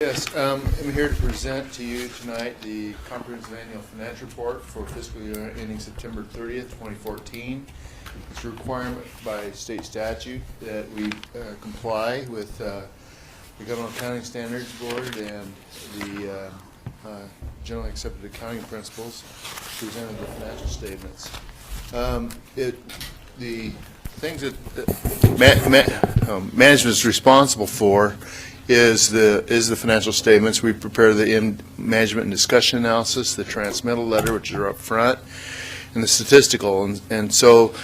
Yes, I'm here to present to you tonight the comprehensive annual financial report for fiscal year ending September 30th, 2014. It's a requirement by state statute that we comply with the Government Accounting Standards Board and the generally accepted accounting principles presented the financial statements. The things that management is responsible for is the financial statements. We prepare the management and discussion analysis, the transmittal letter, which are up front, and the statistical. And so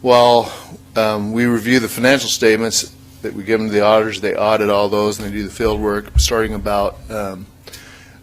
while we review the financial statements that we give them to the auditors, they audit all those and they do the field work starting about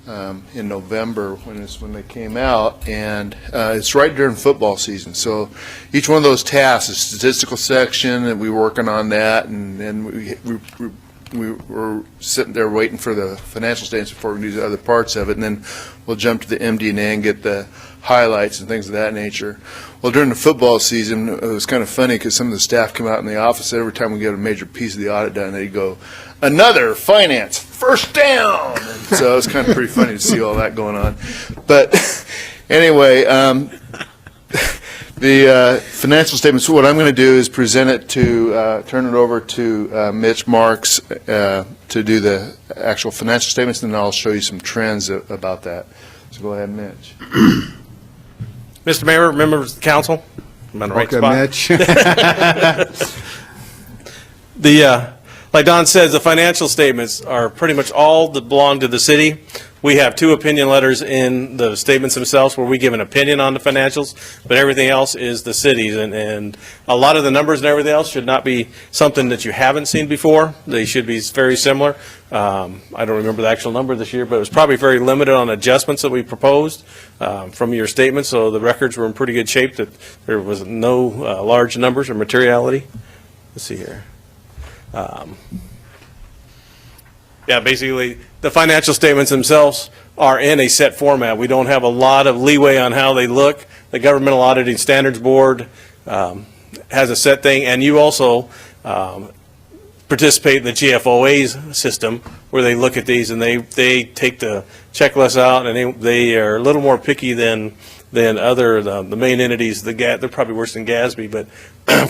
in November when they came out, and it's right during football season. So each one of those tasks is statistical section, and we're working on that, and then we were sitting there waiting for the financial statements before we do the other parts of it, and then we'll jump to the MD&A and get the highlights and things of that nature. Well, during the football season, it was kind of funny because some of the staff come out in the office every time we get a major piece of the audit done, they'd go, "Another finance first down!" And so it was kind of pretty funny to see all that going on. But anyway, the financial statements, what I'm going to do is present it to, turn it over to Mitch Marks to do the actual financial statements, and then I'll show you some trends about that. So go ahead, Mitch. Mr. Mayor, members of the council, I'm on the right spot. Mitch. Like Don says, the financial statements are pretty much all that belong to the city. We have two opinion letters in the statements themselves where we give an opinion on the financials, but everything else is the city's, and a lot of the numbers and everything else should not be something that you haven't seen before. They should be very similar. I don't remember the actual number this year, but it was probably very limited on adjustments that we proposed from your statements, so the records were in pretty good shape, that there was no large numbers or materiality. Let's see here. Yeah, basically, the financial statements themselves are in a set format. We don't have a lot of leeway on how they look. The Governmental Auditing Standards Board has a set thing, and you also participate in the GFOA's system where they look at these and they take the checklist out, and they are a little more picky than other the main entities. They're probably worse than GASB, but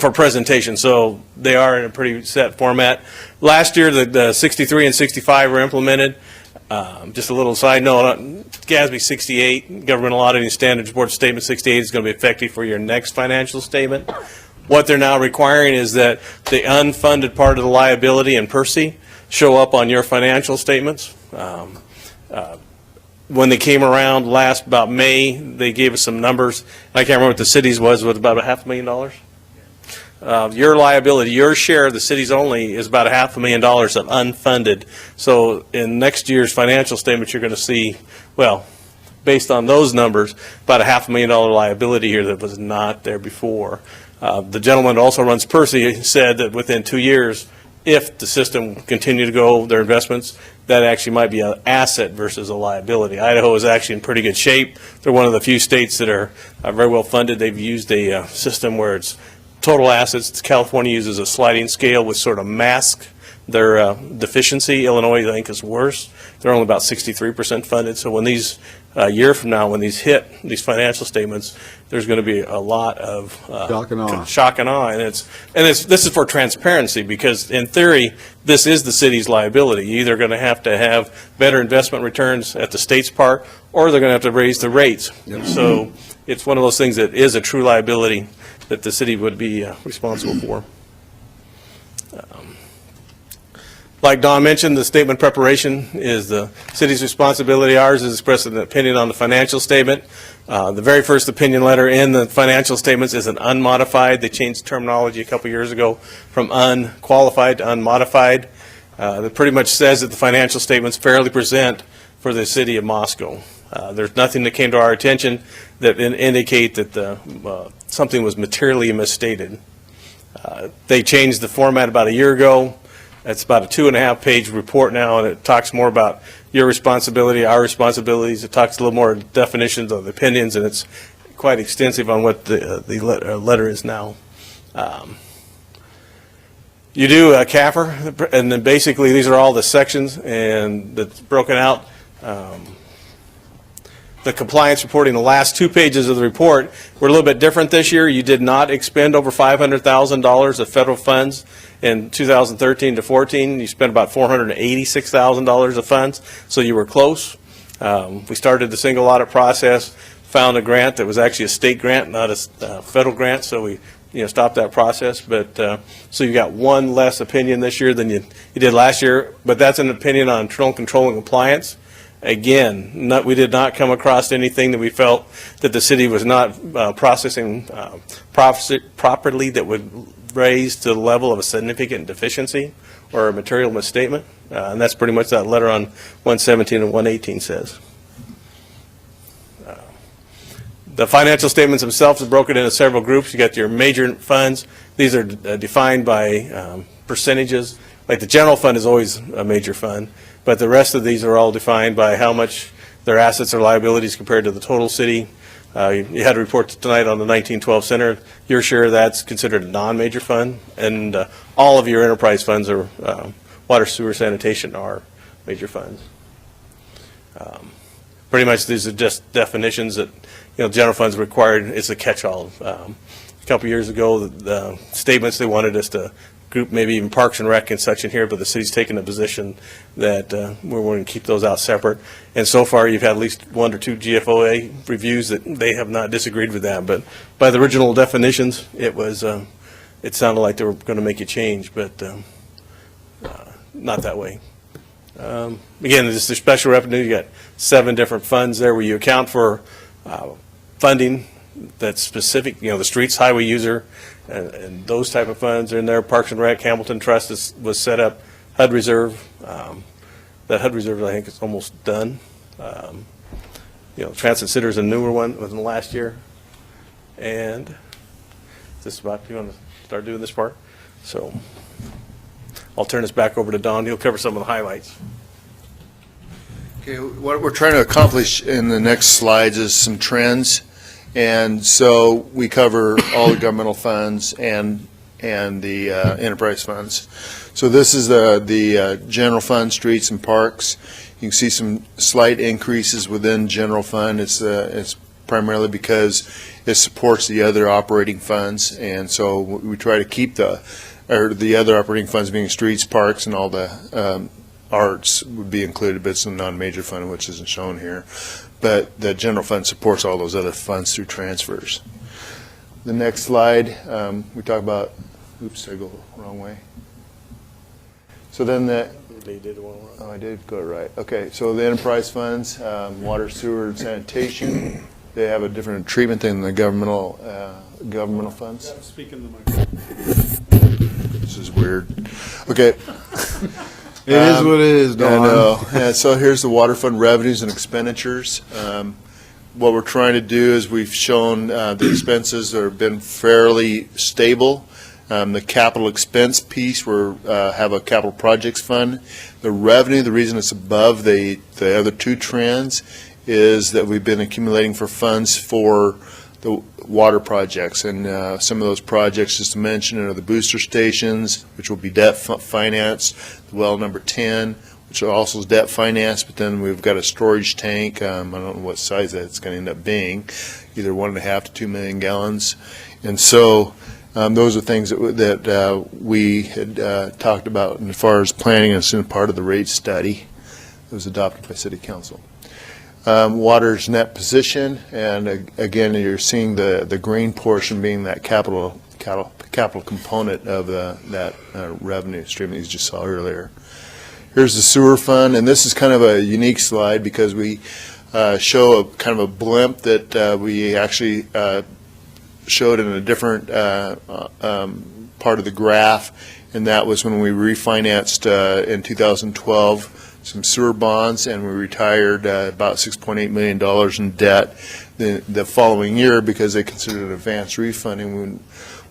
for presentation. So they are in a pretty set format. Last year, the 63 and 65 were implemented. Just a little side note, GASB 68, Governmental Auditing Standards Board Statement 68 is going to be effective for your next financial statement. What they're now requiring is that the unfunded part of the liability and PERSI show up on your financial statements. When they came around about May, they gave us some numbers. I can't remember what the city's was about $500,000. Your liability, your share of the city's only is about $500,000 of unfunded. So in next year's financial statement, you're going to see, well, based on those numbers, about $500,000 liability here that was not there before. The gentleman who also runs PERSI said that within 2 years, if the system continue to go their investments, that actually might be an asset versus a liability. Idaho is actually in pretty good shape. They're one of the few states that are very well funded. They've used a system where it's total assets. California uses a sliding scale which sort of masks their deficiency. Illinois, I think, is worse. They're only about 63% funded. So when these, a year from now, when these hit, these financial statements, there's going to be a lot of shock and awe. And this is for transparency, because in theory, this is the city's liability. You're either going to have better investment returns at the state's part, or they're going to have to raise the rates. Yep. So it's one of those things that is a true liability that the city would be responsible for. Like Don mentioned, the statement preparation is the city's responsibility. Ours is expressing an opinion on the financial statement. The very first opinion letter in the financial statements is an unmodified. They changed terminology a couple years ago from unqualified to unmodified. That pretty much says that the financial statements fairly present for the city of Moscow. There's nothing that came to our attention that indicate that something was materially misstated. They changed the format about a year ago. It's about a 2.5-page report now, and it talks more about your responsibility, our responsibilities. It talks a little more definitions of the opinions, and it's quite extensive on what the letter is now. You do a CAFR, and then basically these are all the sections, and that's broken out. The compliance reporting, the last 2 pages of the report were a little bit different this year. You did not expend over $500,000 of federal funds in 2013 to 14. You spent about $486,000 of funds, so you were close. We started the single audit process, found a grant that was actually a state grant, not a federal grant, so we stopped that process. But so you got one less opinion this year than you did last year, but that's an opinion on internal control and compliance. Again, we did not come across anything that we felt that the city was not processing properly that would raise to the level of a significant deficiency or a material misstatement. And that's pretty much that letter on 117 and 118 says. The financial statements themselves are broken into several groups. You got your major funds. These are defined by percentages. Like the general fund is always a major fund, but the rest of these are all defined by how much their assets or liabilities compared to the total city. You had a report tonight on the 1912 Center. Your share, that's considered a non-major fund, and all of your enterprise funds are water, sewer, sanitation are major funds. Pretty much these are just definitions that general funds required. It's a catch-all. A couple years ago, the statements they wanted us to group maybe even Parks and Rec and such in here, but the city's taken a position that we're going to keep those out separate. And so far, you've had at least 1 or 2 GFOA reviews that they have not disagreed with that. But by the original definitions, it was it sounded like they were going to make a change, but not that way. Again, this is special revenue. You got 7 different funds there where you account for funding that's specific, the streets, highway user, and those type of funds are in there. Parks and Rec, Hamilton Trust was set up. HUD Reserve, that HUD Reserve I think is almost done. Transit Center is a newer one within the last year. And just about, you want to start doing this part? So I'll turn this back over to Don. He'll cover some of the highlights. Okay, what we're trying to accomplish in the next slides is some trends. And so we cover all the governmental funds and the enterprise funds. So this is the general fund, streets and parks. You can see some slight increases within general fund. It's primarily because it supports the other operating funds, and so we try to keep the other operating funds being streets, parks, and all the arts would be included, but it's a non-major fund, which isn't shown here. But the general fund supports all those other funds through transfers. The next slide, we talk about, oops, I go the wrong way. So then I did go right. Okay, so the enterprise funds, water, sewer, and sanitation, they have a different treatment than the governmental funds. Speak in the microphone. This is weird. Okay. It is what it is, Don. I know. Yeah, so here's the water fund revenues and expenditures. What we're trying to do is we've shown the expenses have been fairly stable. The capital expense piece, we have a capital projects fund. The revenue, the reason it's above the other 2 trends is that we've been accumulating for funds for the water projects, and some of those projects, just to mention, are the booster stations, which will be debt financed, the well number 10, which also is debt financed, but then we've got a storage tank. I don't know what size that's going to end up being, either 1.5 to 2 million gallons, and so those are things that we had talked about as far as planning, and it's in part of the rate study that was adopted by City Council. Water's net position, and again, you're seeing the green portion being that capital component of that revenue stream that you just saw earlier. Here's the sewer fund, and this is kind of a unique slide because we show a kind of a blimp that we actually showed in a different part of the graph, and that was when we refinanced in 2012 some sewer bonds, and we retired about $6.8 million in debt the following year because they considered it advance refunding.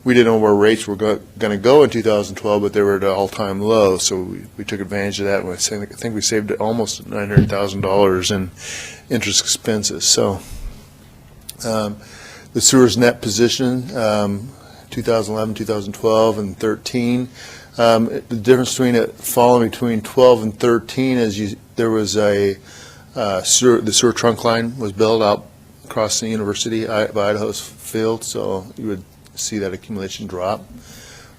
We didn't know where rates were going to go in 2012, but they were at an all-time low, so we took advantage of that. And I think we saved almost $900,000 in interest expenses. So the sewer's net position, 2011, 2012, and 13. The difference between it falling between 12 and 13 is there was the sewer trunk line was built out across the University of Idaho's field, so you would see that accumulation drop.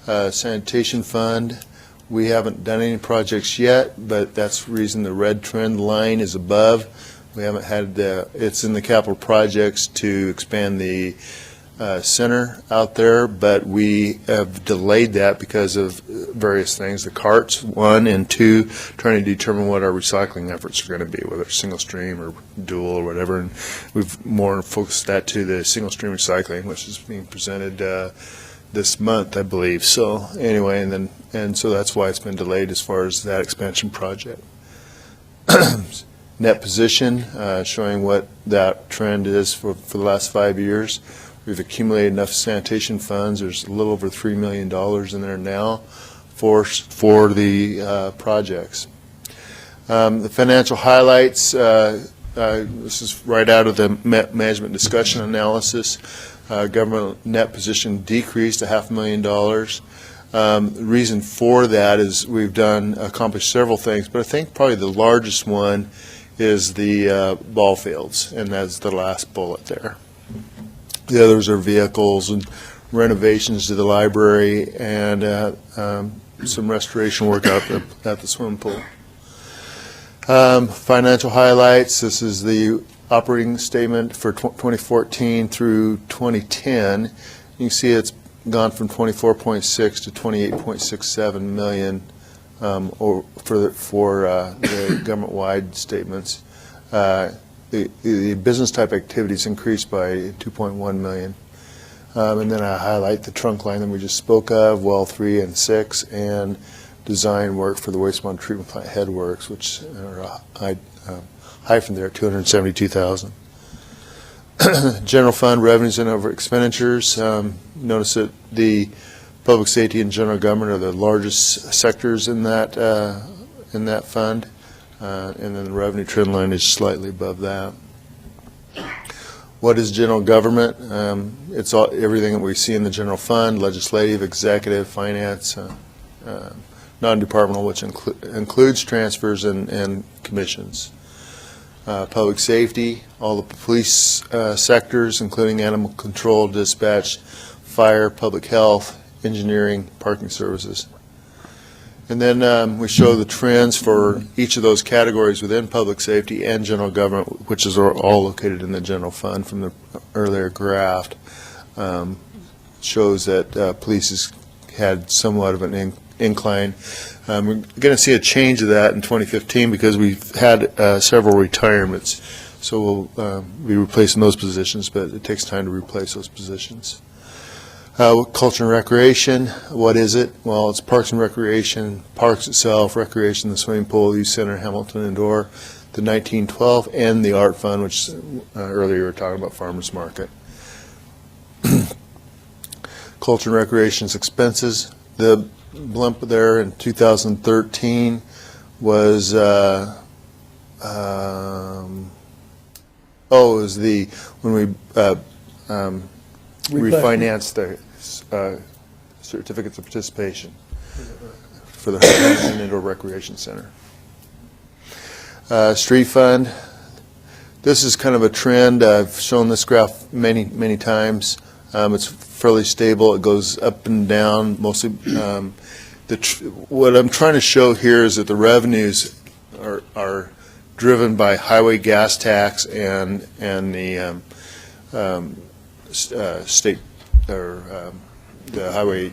Sanitation fund, we haven't done any projects yet, but that's the reason the red trend line is above. We haven't had it's in the capital projects to expand the center out there, but we have delayed that because of various things. The carts, 1, and 2, trying to determine what our recycling efforts are going to be, whether it's single stream or dual or whatever. And we've more focused that to the single stream recycling, which is being presented this month, I believe. So anyway, and so that's why it's been delayed as far as that expansion project. Net position, showing what that trend is for the last 5 years. We've accumulated enough sanitation funds. There's a little over $3 million in there now for the projects. The financial highlights, this is right out of the management discussion analysis. Government net position decreased to $500,000. The reason for that is we've accomplished several things, but I think probably the largest one is the ball fields, and that's the last bullet there. The others are vehicles and renovations to the library and some restoration work out at the swimming pool. Financial highlights, this is the operating statement for 2014 through 2010. You can see it's gone from 24.6 to 28.67 million for the government-wide statements. The business type activities increased by 2.1 million. And then I highlight the trunk line that we just spoke of, well 3 and 6, and design work for the wastewater treatment plant headworks, which are high from there at 272,000. General fund revenues and over expenditures. Notice that the public safety and general government are the largest sectors in that fund. And then the revenue trend line is slightly above that. What is general government? It's everything that we see in the general fund: legislative, executive, finance, non-departmental, which includes transfers and commissions. Public safety, all the police sectors, including animal control, dispatch, fire, public health, engineering, parking services. And then we show the trends for each of those categories within public safety and general government, which is all located in the general fund from the earlier graph. Shows that police has had somewhat of an incline. We're going to see a change of that in 2015 because we've had several retirements. So we'll be replacing those positions, but it takes time to replace those positions. Culture and recreation, what is it? Well, it's parks and recreation, parks itself, recreation, the swimming pool, youth center, Hamilton Indoor, the 1912, and the art fund, which earlier we were talking about farmers market. Culture and recreation's expenses, the blimp there in 2013 was it was when we refinanced the certificates of participation for the Hamilton Indoor Recreation Center. Street fund. This is kind of a trend. I've shown this graph many times. It's fairly stable. It goes up and down. Mostly, what I'm trying to show here is that the revenues are driven by highway gas tax and the state or the highway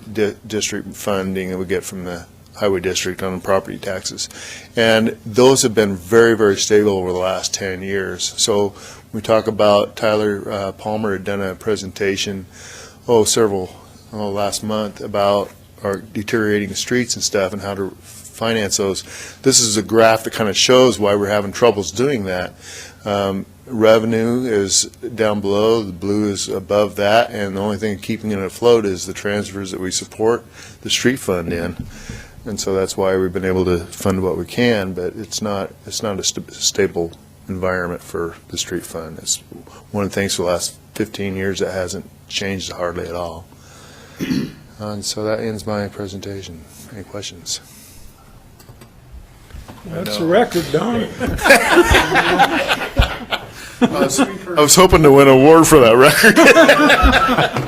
district funding that we get from the highway district on property taxes, and those have been very stable over the last 10 years. So we talk about Tyler Palmer had done a presentation last month about our deteriorating streets and stuff and how to finance those. This is a graph that kind of shows why we're having troubles doing that. Revenue is down below, the blue is above that, and the only thing keeping it afloat is the transfers that we support the street fund in. And so that's why we've been able to fund what we can, but it's not a stable environment for the street fund. It's one of the things for the last 15 years that hasn't changed hardly at all. And so that ends my presentation. Any questions? That's a record, Don. I was hoping to win an award for that record.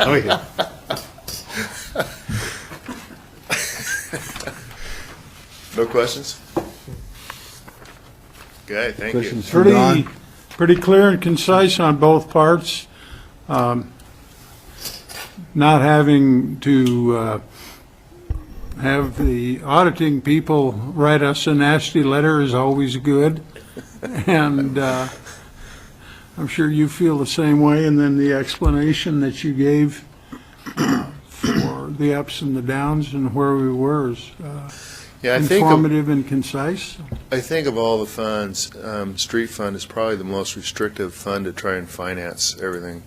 Oh, yeah. No questions? Okay, thank you. Questions for Don? Pretty clear and concise on both parts. Not having to have the auditing people write us a nasty letter is always good. And I'm sure you feel the same way. And then the explanation that you gave for the ups and the downs and where we were is Yeah, informative and concise. I think of all the funds, street fund is probably the most restrictive fund to try and finance everything.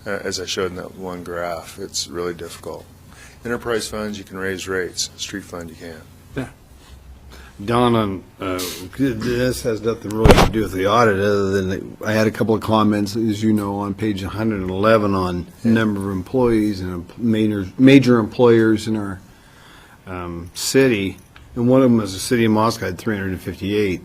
As I showed in that one graph, it's really difficult. Enterprise funds, you can raise rates. Street fund, you can't. Don, this has nothing really to do with the audit, other than that I had a couple of comments, as you know, on page 111 on number of employees and major employers in our city. And one of them was the city of Moscow had 358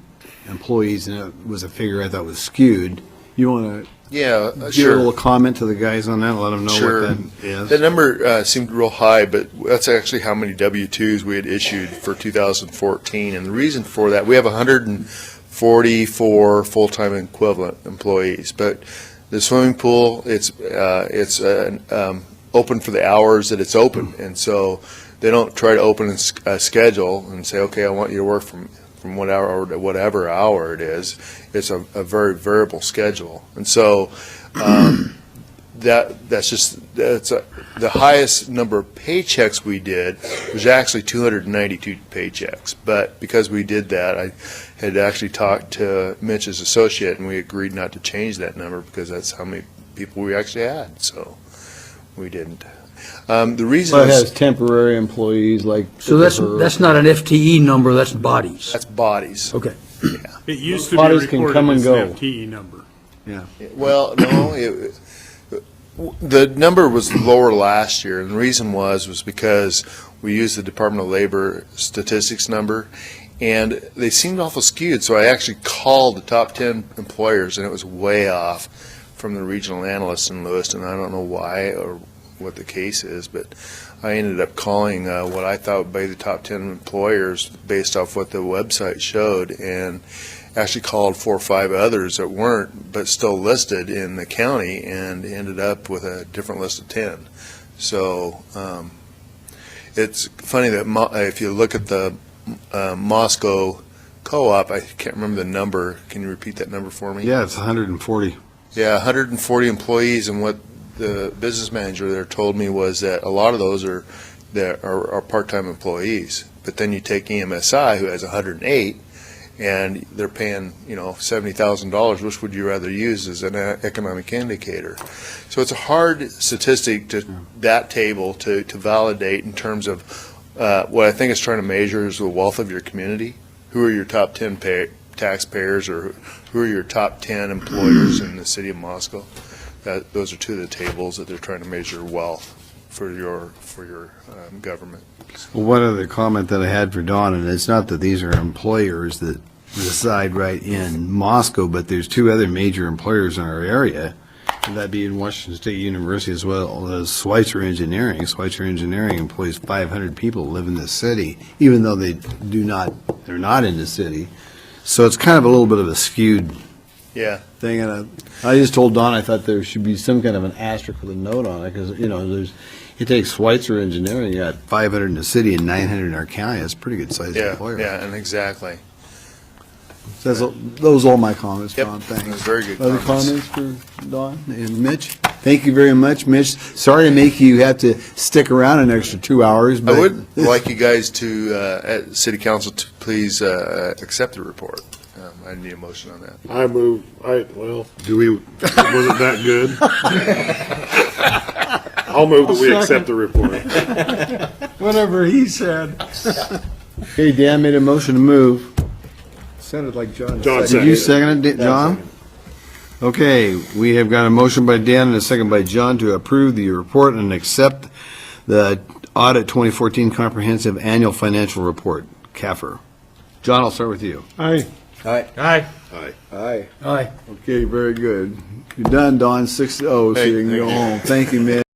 employees, and it was a figure I thought was skewed. You want to Yeah, give a sure. little comment to the guys on that, let them know Sure. what that is? That number seemed real high, but that's actually how many W-2s we had issued for 2014. And the reason for that, we have 144 full-time equivalent employees, but the swimming pool, it's open for the hours that it's open. And so they don't try to open a schedule and say, okay, I want you to work from what hour to whatever hour it is. It's a very variable schedule. And so that's the highest number of paychecks we did was actually 292 paychecks. But because we did that, I had actually talked to Mitch's associate, and we agreed not to change that number because that's how many people we actually had. So we didn't. The reason Well, it is has temporary employees like. So that's not an FTE number, that's bodies. that's bodies. Okay. It used to be Bodies can reported come and as go. an FTE number. Well, no, the number was lower last year, and the reason was because we used the Department of Labor statistics number, and they seemed awful skewed, so I actually called the top 10 employers, and it was way off from the regional analysts in Lewiston. I don't know why or what the case is, but I ended up calling what I thought would be the top 10 employers based off what the website showed, and actually called 4 or 5 others that weren't, but still listed in the county, and ended up with a different list of 10. So it's funny that if you look at the Moscow co-op, I can't remember the number. Can you repeat that number for me? Yeah, it's 140. Yeah, 140 employees, and what the business manager there told me was that a lot of those are part-time employees. But then you take EMSI, who has 108, and they're paying, $70,000. Which would you rather use as an economic indicator? So it's a hard statistic that table to validate in terms of what I think it's trying to measure is the wealth of your community. Who are your top 10 taxpayers, or who are your top 10 employers in the city of Moscow? Those are two of the tables that they're trying to measure wealth for your government. Well, one other comment that I had for Don, and it's not that these are employers that reside right in Moscow, but there's 2 other major employers in our area, and that being Washington State University as well as Schweitzer Engineering. Schweitzer Engineering employs 500 people who live in the city, even though they're not in the city. So it's kind of a little bit of a skewed thing, and I just told Don I thought there should be some kind of an asterisk with a note on it, because, you take Schweitzer Engineering, you got 500 in the city and 900 in our county. That's a pretty good sized employer. Yeah, and exactly. Those are all my comments, Yep, Don, thanks. those very good Other comments. comments for Don and Mitch? Thank you very much, Mitch. Sorry to make you have to stick around an extra 2 hours, but. I would like you guys to, at City Council, to please accept the report. I need a motion on that. I move, was it that good? I'll move that we accept the report. Whatever he said. Okay, Dan made a motion to move. Sounded like John. John Did you seconded second it, John? Okay, we have got a motion by Dan and a second by John to approve the report and accept the Audit 2014 Comprehensive Annual Financial Report, CAFR. John, I'll start with you. Aye. Aye. Aye. Aye. Okay, very good. You're done, Don, 6-0, so Hey, you can thank go you. home. Thank you, man.